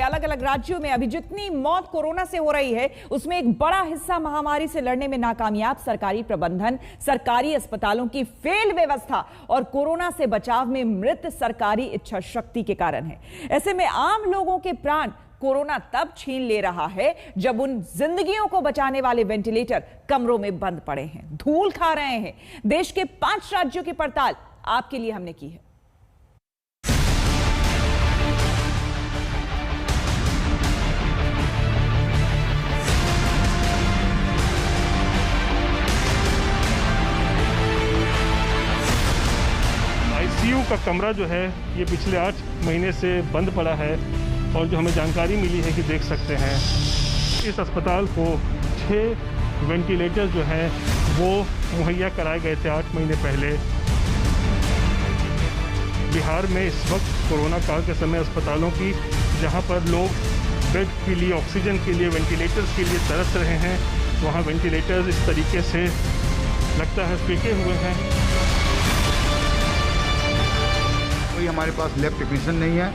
अलग अलग राज्यों में अभी जितनी मौत कोरोना से हो रही है उसमें एक बड़ा हिस्सा महामारी से लड़ने में नाकामयाब सरकारी प्रबंधन, सरकारी अस्पतालों की फेल व्यवस्था और कोरोना से बचाव में मृत सरकारी इच्छा शक्ति के कारण है। ऐसे में आम लोगों के प्राण कोरोना तब छीन ले रहा है जब उन जिंदगियों को बचाने वाले वेंटिलेटर कमरों में बंद पड़े हैं, धूल खा रहे हैं। देश के 5 राज्यों की पड़ताल आपके लिए हमने की है। आईसीयू का कमरा जो है ये पिछले 8 महीने से बंद पड़ा है और जो हमें जानकारी मिली है कि देख सकते हैं इस अस्पताल को 6 वेंटिलेटर जो हैं वो मुहैया कराए गए थे 8 महीने पहले। बिहार में इस वक्त कोरोना काल के समय अस्पतालों की जहां पर लोग बेड के लिए, ऑक्सीजन के लिए, वेंटिलेटर्स के लिए तरस रहे हैं, वहां वेंटिलेटर्स इस तरीके से लगता है फेंके हुए हैं। कोई हमारे पास लैब टेक्नीशियन नहीं है,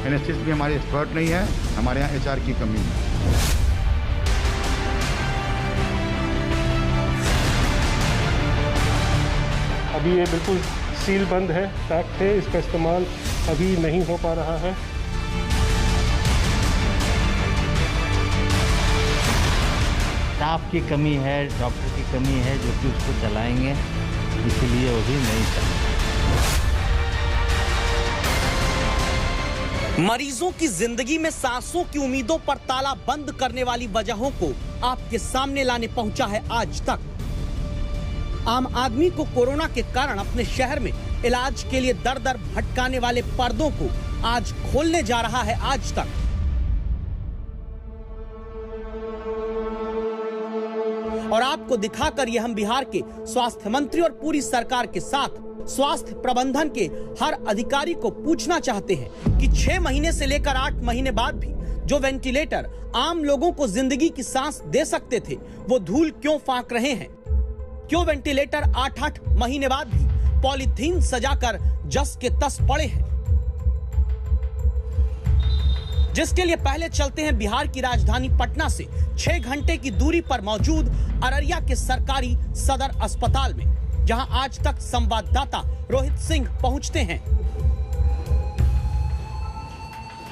एनेस्थीसिस्ट भी हमारे एक्सपर्ट नहीं है, हमारे यहाँ एचआर की कमी है। अभी ये बिल्कुल सील बंद है, पैक है, इसका इस्तेमाल अभी नहीं हो पा रहा है। स्टाफ की कमी है, डॉक्टर की कमी है जो कि उसको चलाएंगे, इसलिए वो भी नहीं चलेगा। मरीजों की जिंदगी में सांसों की उम्मीदों पर ताला बंद करने वाली वजहों को आपके सामने लाने पहुंचा है आज तक। आम आदमी को कोरोना के कारण अपने शहर में इलाज के लिए दर दर भटकाने वाले पर्दों को आज खोलने जा रहा है आज तक। और आपको दिखाकर ये हम बिहार के स्वास्थ्य मंत्री और पूरी सरकार के साथ स्वास्थ्य प्रबंधन के हर अधिकारी को पूछना चाहते हैं कि 6 महीने से लेकर 8 महीने बाद भी जो वेंटिलेटर आम लोगों को जिंदगी की सांस दे सकते थे वो धूल क्यों फांक रहे हैं? क्यों वेंटिलेटर 8-8 महीने बाद भी पॉलीथीन सजाकर जस के तस पड़े हैं? जिसके लिए पहले चलते हैं बिहार की राजधानी पटना से 6 घंटे की दूरी पर मौजूद अररिया के सरकारी सदर अस्पताल में, जहां आज तक संवाददाता रोहित सिंह पहुंचते हैं।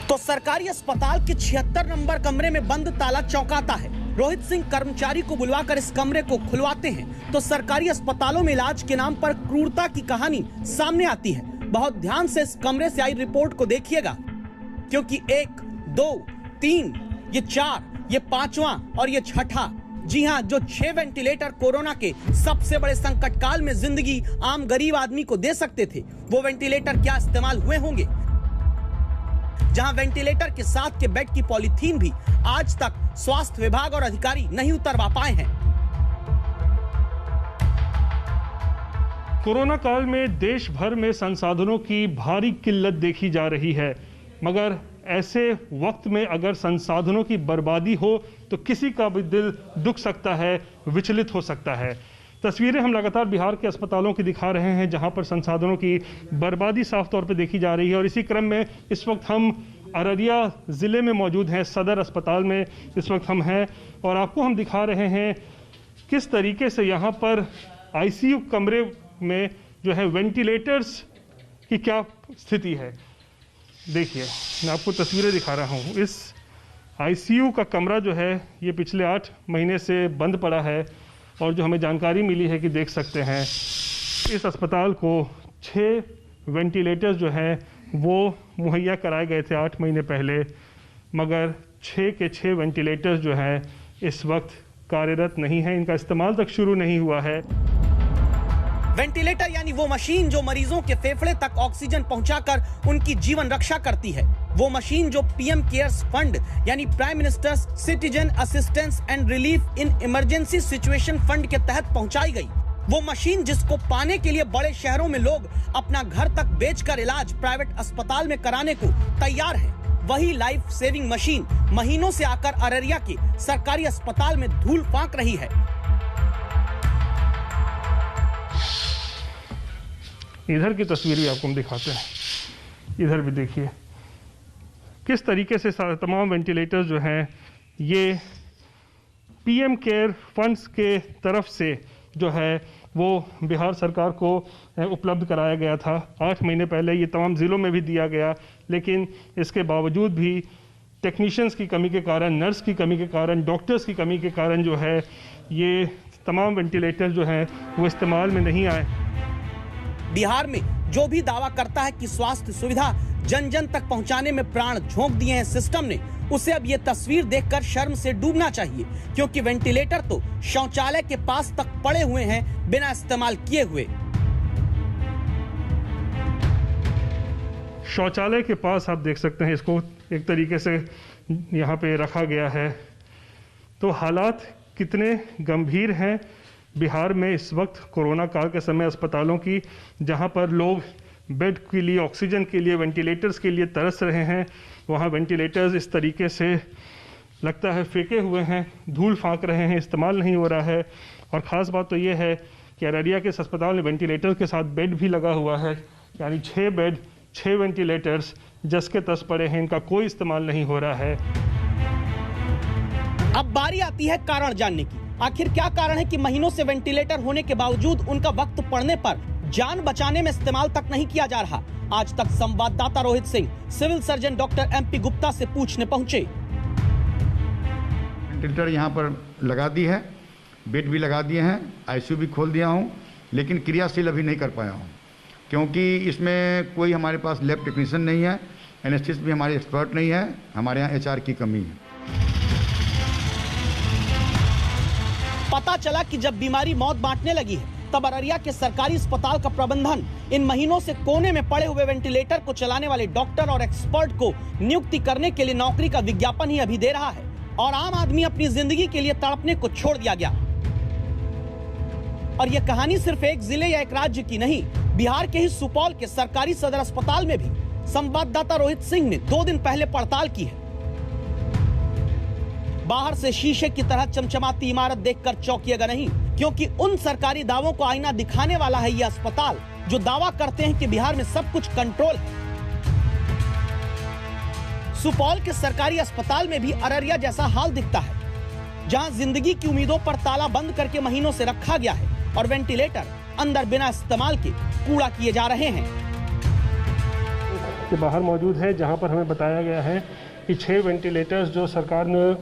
तो सरकारी अस्पताल के 76 नंबर कमरे में बंद ताला चौंकाता है। रोहित सिंह कर्मचारी को बुलवाकर इस कमरे को खुलवाते हैं तो सरकारी अस्पतालों में इलाज के नाम पर क्रूरता की कहानी सामने आती है। बहुत ध्यान से इस कमरे से आई रिपोर्ट को देखिएगा, क्योंकि 1, 2, 3, ये 4, ये 5वां और ये 6ठा, जी हां, जो 6 वेंटिलेटर कोरोना के सबसे बड़े संकट काल में जिंदगी आम गरीब आदमी को दे सकते थे, वो वेंटिलेटर क्या इस्तेमाल हुए होंगे? जहां वेंटिलेटर के साथ के बेड की पॉलीथीन भी आज तक स्वास्थ्य विभाग और अधिकारी नहीं उतरवा पाए हैं। कोरोना काल में देश भर में संसाधनों की भारी किल्लत देखी जा रही है, मगर ऐसे वक्त में अगर संसाधनों की बर्बादी हो तो किसी का भी दिल दुख सकता है, विचलित हो सकता है। तस्वीरें हम लगातार बिहार के अस्पतालों की दिखा रहे हैं जहां पर संसाधनों की बर्बादी साफ तौर पर देखी जा रही है। और इसी क्रम में इस वक्त हम अररिया ज़िले में मौजूद हैं, सदर अस्पताल में इस वक्त हम हैं और आपको हम दिखा रहे हैं किस तरीके से यहाँ पर आईसीयू कमरे में जो है वेंटिलेटर्स की क्या स्थिति है। देखिए, मैं आपको तस्वीरें दिखा रहा हूँ। इस आईसीयू का कमरा जो है ये पिछले 8 महीने से बंद पड़ा है और जो हमें जानकारी मिली है कि देख सकते हैं इस अस्पताल को 6 वेंटिलेटर्स जो हैं वो मुहैया कराए गए थे 8 महीने पहले, मगर 6 के 6 वेंटिलेटर्स जो हैं इस वक्त कार्यरत नहीं है, इनका इस्तेमाल तक शुरू नहीं हुआ है। वेंटिलेटर यानी वो मशीन जो मरीजों के फेफड़े तक ऑक्सीजन पहुंचाकर उनकी जीवन रक्षा करती है। वो मशीन जो पीएम केयर्स फंड यानी prime ministers citizen assistance and relief in emergency situation fund के तहत पहुंचाई गई। वो मशीन जिसको पाने के लिए बड़े शहरों में लोग अपना घर तक बेचकर इलाज प्राइवेट अस्पताल में कराने को तैयार है। वही लाइफ सेविंग मशीन महीनों से आकर अररिया के सरकारी अस्पताल में धूल फांक रही है। इधर की तस्वीर भी आपको हम दिखाते हैं, इधर भी देखिए किस तरीके से तमाम वेंटिलेटर्स जो हैं ये पीएम केयर फंड्स के तरफ से जो है वो बिहार सरकार को उपलब्ध कराया गया था। 8 महीने पहले ये तमाम ज़िलों में भी दिया गया, लेकिन इसके बावजूद भी टेक्नीशियंस की कमी के कारण, नर्स की कमी के कारण, डॉक्टर्स की कमी के कारण जो है ये तमाम वेंटिलेटर जो हैं वो इस्तेमाल में नहीं आए। बिहार में जो भी दावा करता है कि स्वास्थ्य सुविधा जन जन तक पहुंचाने में प्राण झोंक दिए हैं सिस्टम ने, उसे अब ये तस्वीर देखकर शर्म से डूबना चाहिए, क्योंकि वेंटिलेटर तो शौचालय के पास तक पड़े हुए हैं बिना इस्तेमाल किए हुए। शौचालय के पास आप देख सकते हैं इसको एक तरीके से यहाँ पे रखा गया है। तो हालात कितने गंभीर हैं बिहार में इस वक्त कोरोना काल के समय अस्पतालों की, जहाँ पर लोग बेड के लिए, ऑक्सीजन के लिए, वेंटिलेटर्स के लिए तरस रहे हैं। वहाँ वेंटिलेटर्स इस तरीके से लगता है फेंके हुए हैं, धूल फाँक रहे हैं, इस्तेमाल नहीं हो रहा है। और ख़ास बात तो ये है कि अररिया के इस अस्पताल में वेंटिलेटर के साथ बेड भी लगा हुआ है, यानी 6 बेड 6 वेंटिलेटर्स जस के तस पड़े हैं, इनका कोई इस्तेमाल नहीं हो रहा है। अब बारी आती है कारण जानने की। आखिर क्या कारण है कि महीनों से वेंटिलेटर होने के बावजूद उनका वक्त पड़ने पर जान बचाने में इस्तेमाल तक नहीं किया जा रहा। आज तक संवाददाता Rohit Singh civil surgeon doctor MP Gupta से पूछने पहुंचे। वेंटिलेटर यहाँ पर लगा दी है, बेड भी लगा दिए हैं, ICU भी खोल दिया हूँ, लेकिन क्रियाशील अभी नहीं कर पाया हूँ, क्योंकि इसमें कोई हमारे पास लैब टेक्नीशियन नहीं है, एनेस्थिसिस्ट भी हमारे एक्सपर्ट नहीं है, हमारे यहाँ HR की कमी है। पता चला कि जब बीमारी मौत बांटने लगी है, तब अररिया के सरकारी अस्पताल का प्रबंधन इन महीनों से कोने में पड़े हुए वेंटिलेटर को चलाने वाले डॉक्टर और एक्सपर्ट को नियुक्ति करने के लिए नौकरी का विज्ञापन ही अभी दे रहा है, और आम आदमी अपनी जिंदगी के लिए तड़पने को छोड़ दिया गया। और यह कहानी सिर्फ एक जिले या एक राज्य की नहीं, बिहार के ही सुपौल के सरकारी सदर अस्पताल में भी संवाददाता रोहित सिंह ने 2 दिन पहले पड़ताल की है। बाहर से शीशे की तरह चमचमाती इमारत देखकर चौंकिएगा नहीं, क्योंकि उन सरकारी दावों को आईना दिखाने वाला है यह अस्पताल, जो दावा करते हैं कि बिहार में सब कुछ कंट्रोल है। सुपौल के सरकारी अस्पताल में भी अररिया जैसा हाल दिखता है, जहां जिंदगी की उम्मीदों पर ताला बंद करके महीनों से रखा गया है और वेंटिलेटर अंदर बिना इस्तेमाल के कूड़ा किए जा रहे हैं। के बाहर मौजूद है, जहां पर हमें बताया गया है कि 6 वेंटिलेटर्स जो सरकार ने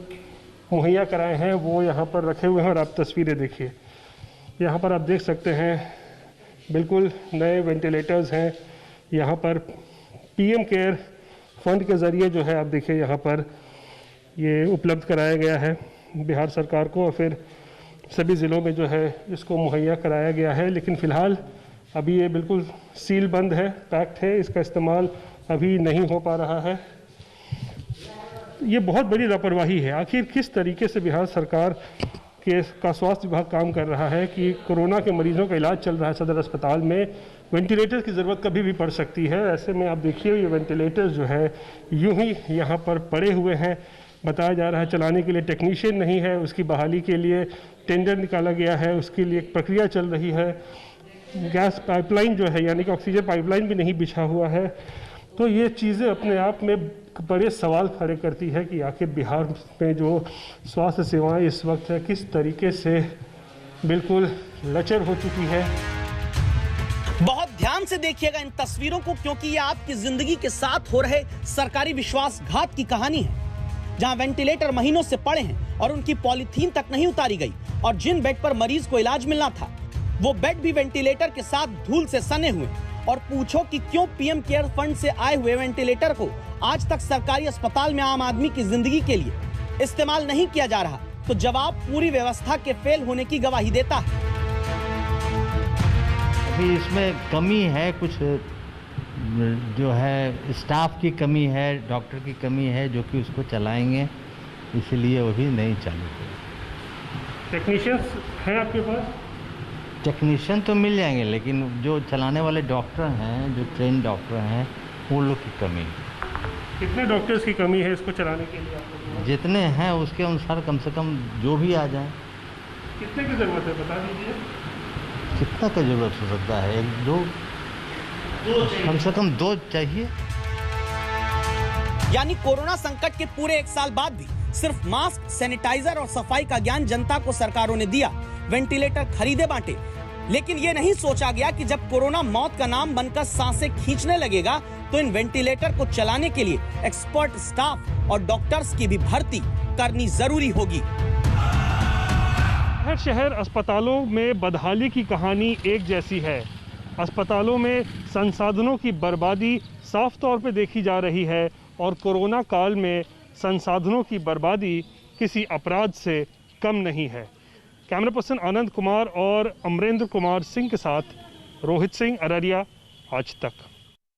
मुहैया कराए हैं वो यहाँ पर रखे हुए हैं। और आप तस्वीरें देखिए, यहाँ पर आप देख सकते हैं बिल्कुल नए वेंटिलेटर्स हैं। यहाँ पर पीएम केयर फंड के ज़रिए जो है आप देखिए यहाँ पर ये उपलब्ध कराया गया है बिहार सरकार को, और फिर सभी ज़िलों में जो है इसको मुहैया कराया गया है। लेकिन फ़िलहाल अभी ये बिल्कुल सील बंद है, पैक्ड है, इसका इस्तेमाल अभी नहीं हो पा रहा है। ये बहुत बड़ी लापरवाही है। आखिर किस तरीके से बिहार सरकार का स्वास्थ्य विभाग काम कर रहा है कि कोरोना के मरीजों का इलाज चल रहा है सदर अस्पताल में, वेंटिलेटर की ज़रूरत कभी भी पड़ सकती है। ऐसे में आप देखिए ये वेंटिलेटर जो है यूं ही यहाँ पर पड़े हुए हैं। बताया जा रहा है चलाने के लिए टेक्नीशियन नहीं है, उसकी बहाली के लिए टेंडर निकाला गया है, उसके लिए एक प्रक्रिया चल रही है। गैस पाइपलाइन जो है यानी कि ऑक्सीजन पाइपलाइन भी नहीं बिछा हुआ है। तो ये चीज़ें अपने आप में बड़े सवाल खड़े करती है कि आखिर बिहार में जो स्वास्थ्य सेवाएं इस वक्त है किस तरीके से बिल्कुल लचर हो चुकी है। बहुत ध्यान से देखिएगा इन तस्वीरों को, क्योंकि ये आपकी जिंदगी के साथ हो रहे सरकारी विश्वासघात की कहानी है, जहां वेंटिलेटर महीनों से पड़े हैं और उनकी पॉलीथीन तक नहीं उतारी गई, और जिन बेड पर मरीज को इलाज मिलना था वो बेड भी वेंटिलेटर के साथ धूल से सने हुए। और पूछो कि क्यों पीएम केयर फंड से आए हुए वेंटिलेटर को आज तक सरकारी अस्पताल में आम आदमी की जिंदगी के लिए इस्तेमाल नहीं किया जा रहा, तो जवाब पूरी व्यवस्था के फेल होने की गवाही देता है। अभी इसमें कमी है, कुछ जो है स्टाफ की कमी है, डॉक्टर की कमी है, जो कि उसको चलाएंगे, इसलिए वो भी नहीं चालू हुआ। टेक्नीशियंस हैं आपके पास? टेक्नीशियन तो मिल जाएंगे, लेकिन जो चलाने वाले डॉक्टर हैं, जो ट्रेन डॉक्टर हैं, वो लोग की कमी है। कितने डॉक्टर्स की कमी है इसको चलाने के लिए आप लोगों को? जितने हैं उसके अनुसार कम से कम जो भी आ जाए। कितने की ज़रूरत है बता दीजिए। कितना का जरूरत हो सकता है? 1 2 कम से कम 2 चाहिए। यानी कोरोना संकट के पूरे 1 साल बाद भी सिर्फ मास्क, सैनिटाइजर और सफाई का ज्ञान जनता को सरकारों ने दिया, वेंटिलेटर खरीदे बांटे, लेकिन ये नहीं सोचा गया कि जब कोरोना मौत का नाम बनकर सांसें खींचने लगेगा तो इन वेंटिलेटर को चलाने के लिए एक्सपर्ट स्टाफ और डॉक्टर्स की भी भर्ती करनी जरूरी होगी। हर शहर अस्पतालों में बदहाली की कहानी एक जैसी है। अस्पतालों में संसाधनों की बर्बादी साफ तौर पे देखी जा रही है और कोरोना काल में संसाधनों की बर्बादी किसी अपराध से कम नहीं है। कैमरा पर्सन आनंद कुमार और अमरेंद्र कुमार सिंह के साथ रोहित सिंह, अररिया, आज तक।